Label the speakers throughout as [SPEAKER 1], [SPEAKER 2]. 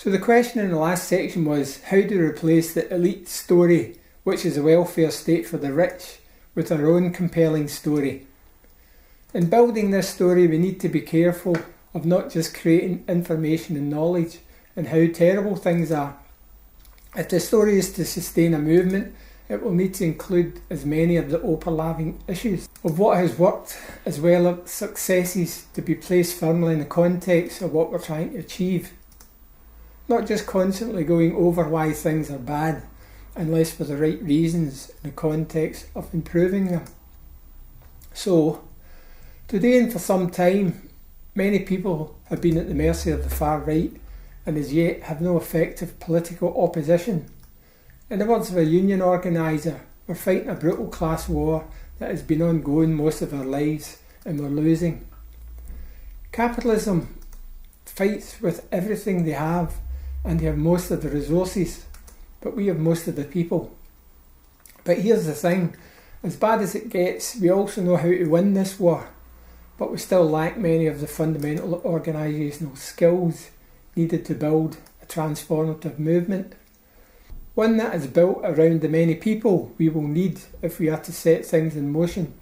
[SPEAKER 1] So the question in the last section was how to replace the elite story, which is a welfare state for the rich, with our own compelling story. In building this story, we need to be careful of not just creating information and knowledge and how terrible things are. If the story is to sustain a movement, it will need to include as many of the overlapping issues of what has worked, as well as successes, to be placed firmly in the context of what we're trying to achieve. Not just constantly going over why things are bad, unless for the right reasons in the context of improving them. So, today and for some time, many people have been at the mercy of the far right and as yet have no effective political opposition. In the words of a union organiser, we're fighting a brutal class war that has been ongoing most of our lives and we're losing. Capitalism fights with everything they have and they have most of the resources, but we have most of the people. But here's the thing, as bad as it gets, we also know how to win this war, but we still lack many of the fundamental organisational skills needed to build a transformative movement. One that is built around the many people we will need if we are to set things in motion.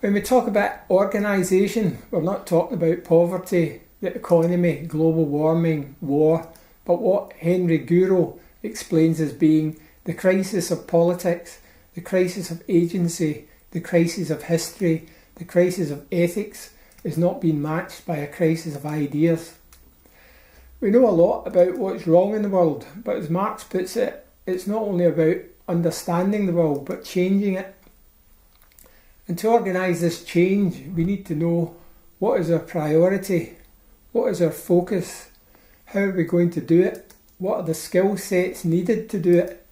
[SPEAKER 1] When we talk about organisation, we're not talking about poverty, the economy, global warming, war, but what Henry Guro explains as being the crisis of politics, the crisis of agency, the crisis of history, the crisis of ethics is not being matched by a crisis of ideas. We know a lot about what's wrong in the world, but as Marx puts it, it's not only about understanding the world, but changing it. And to organise this change, we need to know what is our priority, what is our focus, how are we going to do it, what are the skill sets needed to do it.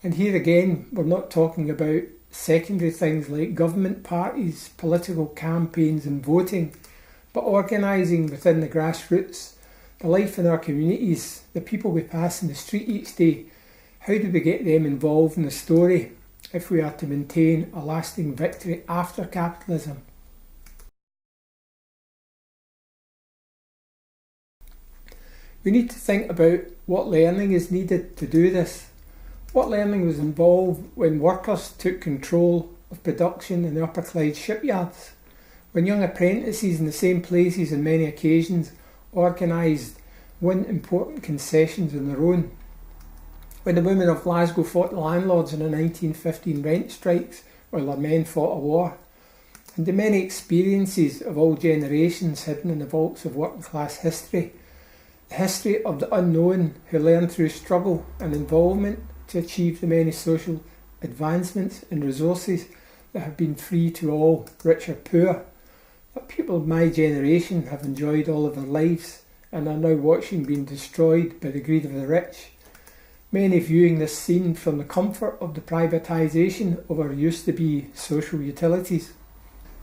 [SPEAKER 1] And here again, we're not talking about secondary things like government parties, political campaigns and voting, but organising within the grassroots, the life in our communities, the people we pass in the street each day. How do we get them involved in the story if we are to maintain a lasting victory after capitalism? We need to think about what learning is needed to do this. What learning was involved when workers took control of production in the Upper Clyde shipyards, when young apprentices in the same places on many occasions organised, won important concessions on their own, when the women of Glasgow fought the landlords in the 1915 rent strikes while their men fought a war, and the many experiences of all generations hidden in the vaults of working class history, the history of the unknown who learned through struggle and involvement to achieve the many social advancements and resources that have been free to all, rich or poor, that people of my generation have enjoyed all of their lives and are now watching being destroyed by the greed of the rich, many viewing this scene from the comfort of the privatisation of our used-to-be social utilities.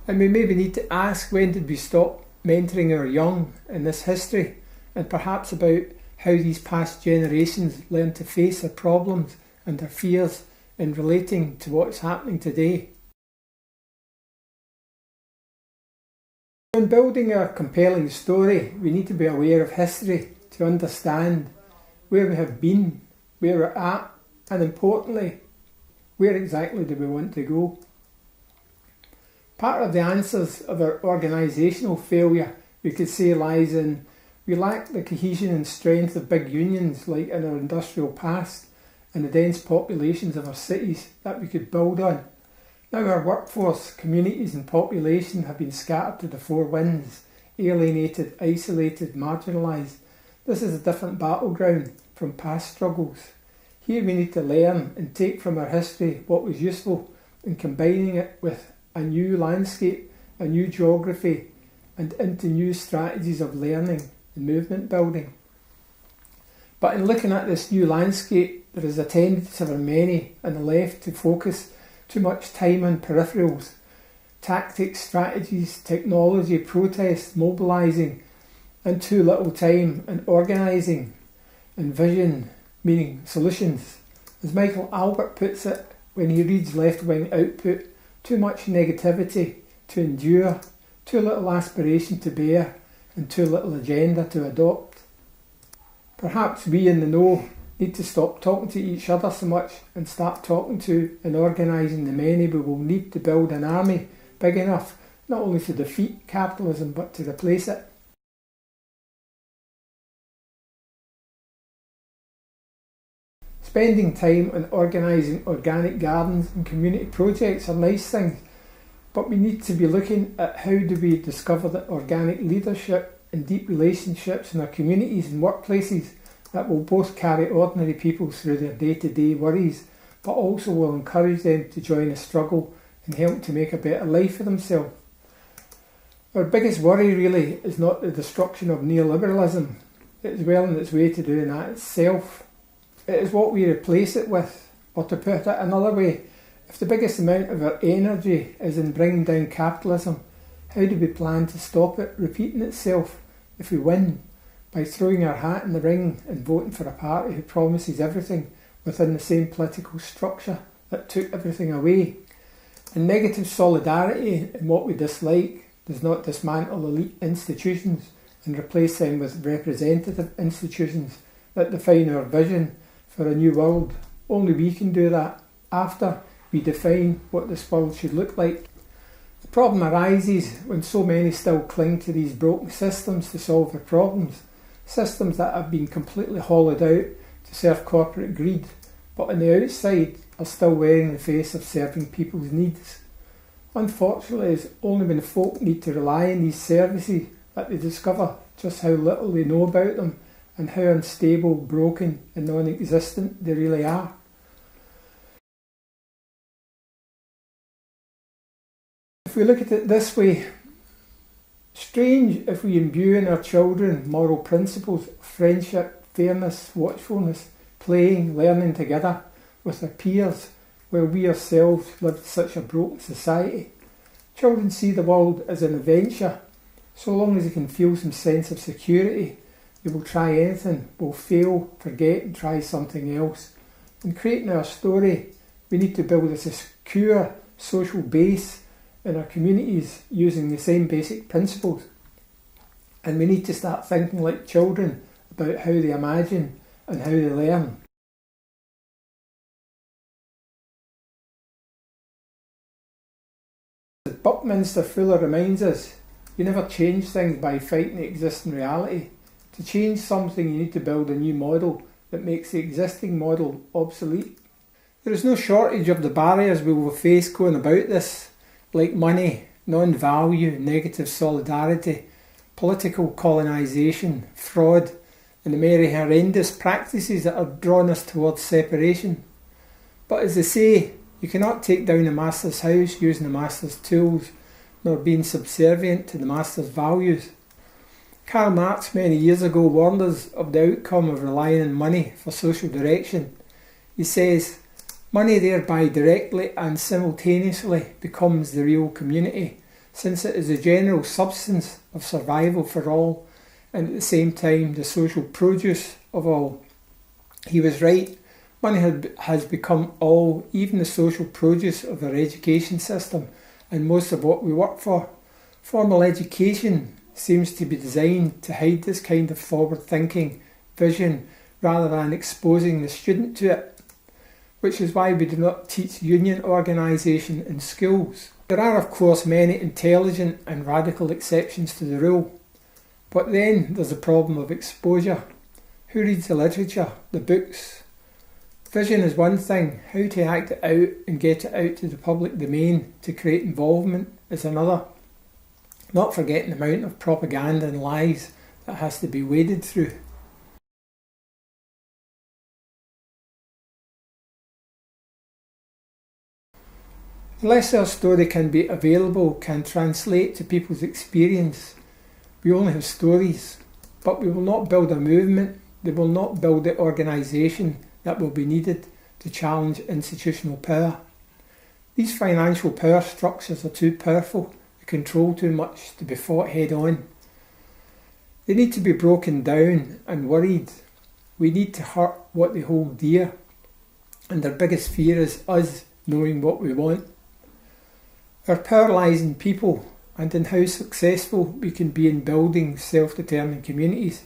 [SPEAKER 1] And we maybe need to ask, when did we stop mentoring our young in this history, and perhaps about how these past generations learn to face their problems and their fears in relating to what's happening today. In building a compelling story, we need to be aware of history to understand where we have been, where we're at, and importantly, where exactly do we want to go. Part of the answers of our organisational failure, we could say, lies in we lack the cohesion and strength of big unions like in our industrial past and the dense populations of our cities that we could build on. Now our workforce, communities and population have been scattered to the four winds, alienated, isolated, marginalised. This is a different battleground from past struggles. Here we need to learn and take from our history what was useful and combining it with a new landscape, a new geography and into new strategies of learning and movement building. But in looking at this new landscape, there is a tendency for many on the left to focus too much time on peripherals, tactics, strategies, technology, protest, mobilising, and too little time on organising and vision, meaning solutions. As Michael Albert puts it when he reads left-wing output, too much negativity to endure, too little aspiration to bear, and too little agenda to adopt. Perhaps we in the know need to stop talking to each other so much and start talking to and organising the many we will need to build an army big enough not only to defeat capitalism but to replace it. Spending time on organising organic gardens and community projects are nice things, but we need to be looking at how do we discover that organic leadership and deep relationships in our communities and workplaces that will both carry ordinary people through their day-to-day worries, but also will encourage them to join a struggle and help to make a better life for themselves. Our biggest worry really is not the destruction of neoliberalism. It is well on its way to doing that itself. It is what we replace it with, or to put it another way, if the biggest amount of our energy is in bringing down capitalism, how do we plan to stop it repeating itself if we win? By throwing our hat in the ring and voting for a party who promises everything within the same political structure that took everything away. And negative solidarity in what we dislike does not dismantle elite institutions and replace them with representative institutions that define our vision for a new world. Only we can do that after we define what this world should look like. The problem arises when so many still cling to these broken systems to solve their problems, systems that have been completely hollowed out to serve corporate greed, but on the outside are still wearing the face of serving people's needs. Unfortunately, it's only when folk need to rely on these services that they discover just how little they know about them and how unstable, broken and non-existent they really are. If we look at it this way, strange if we imbue in our children moral principles of friendship, fairness, watchfulness, playing, learning together with their peers, while we ourselves live in such a broken society. Children see the world as an adventure. So long as they can feel some sense of security, they will try anything, will fail, forget and try something else. In creating our story, we need to build a secure social base in our communities using the same basic principles. And we need to start thinking like children about how they imagine and how they learn. As Buckminster Fuller reminds us, you never change things by fighting the existing reality. To change something, you need to build a new model that makes the existing model obsolete. There is no shortage of the barriers we will face going about this, like money, non-value, negative solidarity, political colonisation, fraud, and the many horrendous practices that have drawn us towards separation. But as they say, you cannot take down a master's house using the master's tools, nor being subservient to the master's values. Karl Marx many years ago warned us of the outcome of relying on money for social direction. He says, money thereby directly and simultaneously becomes the real community, since it is the general substance of survival for all, and at the same time the social produce of all. He was right. Money has become all, even the social produce of our education system and most of what we work for. Formal education seems to be designed to hide this kind of forward-thinking vision rather than exposing the student to it, which is why we do not teach union organisation in schools. There are of course many intelligent and radical exceptions to the rule, but then there's the problem of exposure. Who reads the literature, the books? Vision is one thing, how to act it out and get it out to the public domain to create involvement is another. Not forgetting the amount of propaganda and lies that has to be waded through. Unless our story can be available, can translate to people's experience, we only have stories, but we will not build a movement, they will not build the organisation that will be needed to challenge institutional power. These financial power structures are too powerful, they control too much to be fought head on. They need to be broken down and worried. We need to hurt what they hold dear, and their biggest fear is us knowing what we want. Our power lies in people, and in how successful we can be in building self-determined communities.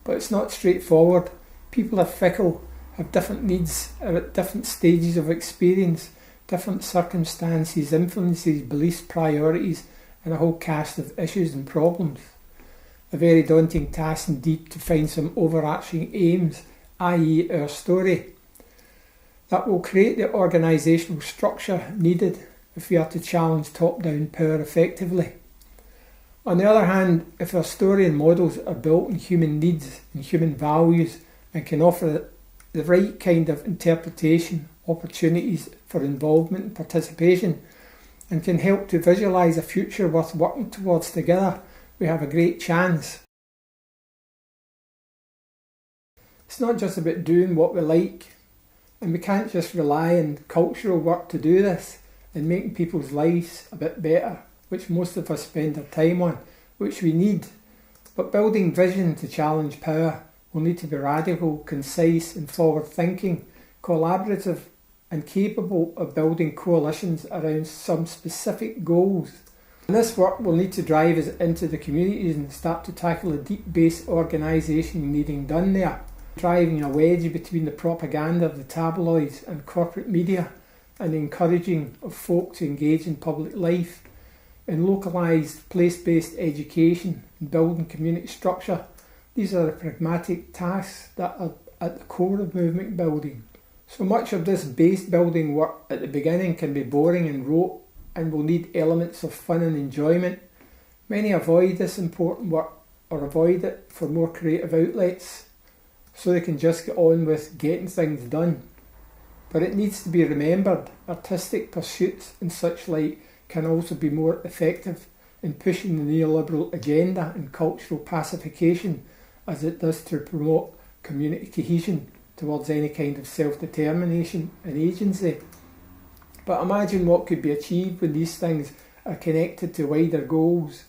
[SPEAKER 1] But it's not straightforward. People are fickle, have different needs, are at different stages of experience, different circumstances, influences, beliefs, priorities, and a whole cast of issues and problems. A very daunting task indeed to find some overarching aims, i.e. our story, that will create the organisational structure needed if we are to challenge top-down power effectively. On the other hand, if our story and models are built on human needs and human values and can offer the right kind of interpretation, opportunities for involvement and participation, and can help to visualise a future worth working towards together, we have a great chance. It's not just about doing what we like, and we can't just rely on cultural work to do this and making people's lives a bit better, which most of us spend our time on, which we need. But building vision to challenge power will need to be radical, concise and forward-thinking, collaborative and capable of building coalitions around some specific goals. And this work will need to drive us into the communities and start to tackle the deep base organisation needing done there, driving a wedge between the propaganda of the tabloids and corporate media and encouraging of folk to engage in public life, in localised place-based education and building community structure. These are the pragmatic tasks that are at the core of movement building. So much of this base building work at the beginning can be boring and rote and will need elements of fun and enjoyment. Many avoid this important work or avoid it for more creative outlets so they can just get on with getting things done. But it needs to be remembered, artistic pursuits and such like can also be more effective in pushing the neoliberal agenda and cultural pacification as it does to promote community cohesion towards any kind of self-determination and agency. But imagine what could be achieved when these things are connected to wider goals.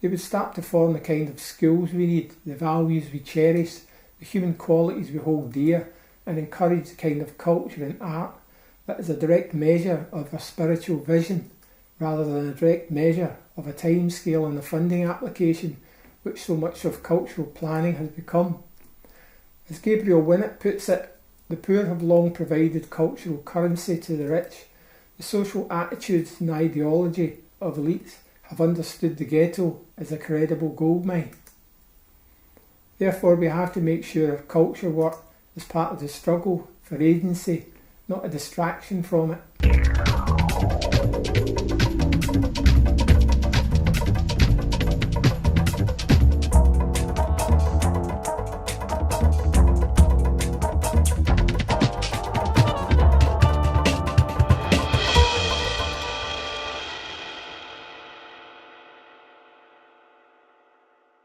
[SPEAKER 1] They would start to form the kind of skills we need, the values we cherish, the human qualities we hold dear, and encourage the kind of culture and art that is a direct measure of a spiritual vision, rather than a direct measure of a time scale and a funding application, which so much of cultural planning has become. As Gabriel Winnett puts it, the poor have long provided cultural currency to the rich. The social attitudes and ideology of elites have understood the ghetto as a credible goldmine. Therefore, we have to make sure our culture work is part of the struggle for agency, not a distraction from it.